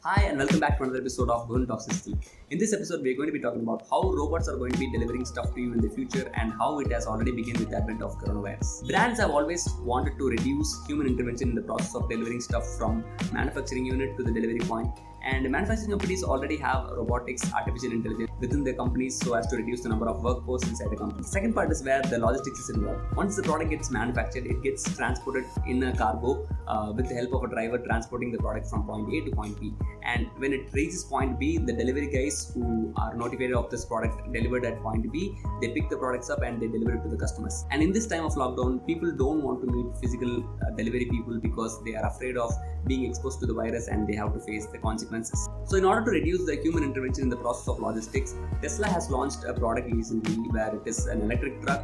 Hi and welcome back to another episode of Guhan Talks History. In this episode, we're going to be talking about how robots are going to be delivering stuff to you in the future and how it has already begun with the advent of coronavirus. Brands have always wanted to reduce human intervention in the process of delivering stuff from manufacturing unit to the delivery point. And manufacturing companies already have robotics, artificial intelligence within their companies so as to reduce the number of workforce inside the company. The second part is where the logistics is involved. Once the product gets manufactured, it gets transported in a cargo with the help of a driver transporting the product from point A to point B. And when it reaches point B, the delivery guys who are notified of this product delivered at point B, they pick the products up and they deliver it to the customers. And in this time of lockdown, people don't want to meet physical delivery people because they are afraid of being exposed to the virus and they have to face the consequences. So in order to reduce the human intervention in the process of logistics, Tesla has launched a product recently where it is an electric truck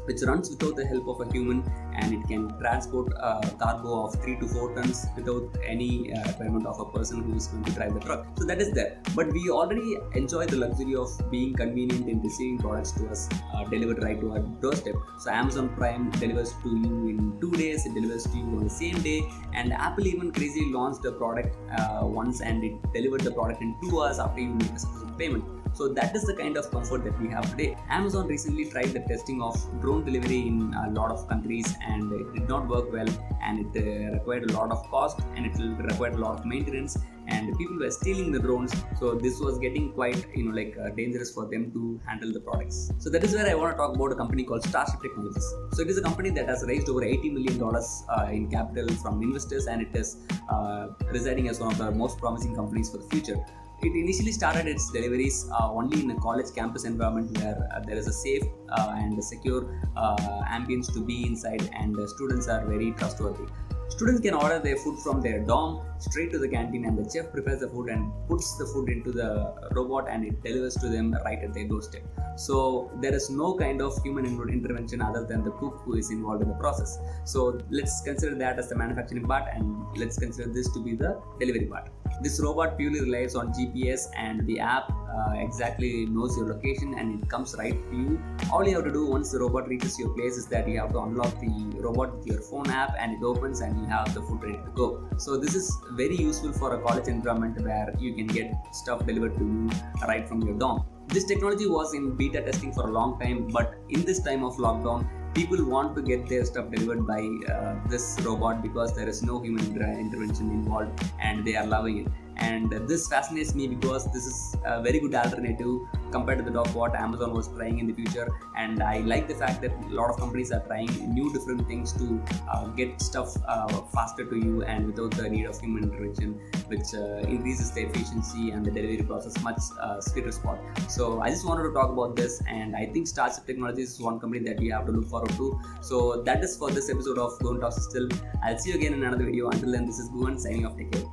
which runs without the help of a human, and it can transport a cargo of 3 to 4 tons without any requirement of a person who is going to drive the truck. So that is there. But we already enjoy the luxury of being convenient in receiving products to us delivered right to our doorstep. So Amazon Prime delivers to you in 2 days, it delivers to you on the same day, and Apple even crazily launched a product once and it delivered the product in 2 hours after you make a successful payment. So that is the kind of comfort that we have today. Amazon recently tried the testing of drone delivery in a lot of countries and it did not work well, and it required a lot of cost and it required a lot of maintenance, and people were stealing the drones. So this was getting quite dangerous for them to handle the products. So that is where I want to talk about a company called Starship Technologies. So it is a company that has raised over $80 million in capital from investors, and it is residing as one of the most promising companies for the future. It initially started its deliveries only in a college campus environment where there is a safe and secure ambience to be inside, and students are very trustworthy. Students can order their food from their dorm straight to the canteen, and the chef prepares the food and puts the food into the robot and it delivers to them right at their doorstep. So there is no kind of human intervention other than the cook who is involved in the process. So let's consider that as the manufacturing part, and let's consider this to be the delivery part. This robot purely relies on GPS, and the app exactly knows your location and it comes right to you. All you have to do once the robot reaches your place is that you have to unlock the robot with your phone app and it opens and you have the food ready to go. So this is very useful for a college environment where you can get stuff delivered to you right from your dorm. This technology was in beta testing for a long time, but in this time of lockdown, people want to get their stuff delivered by this robot because there is no human intervention involved and they are loving it. And this fascinates me because this is a very good alternative compared to what Amazon was trying in the future. And I like the fact that a lot of companies are trying new different things to get stuff faster to you and without the need of human intervention, which increases the efficiency and the delivery process much sweeter spot. So I just wanted to talk about this, and I think Starship Technologies is one company that we have to look forward to. So that is for this episode of Guhan Talks Still. I'll see you again in another video. Until then, this is Guhan signing off. Take care.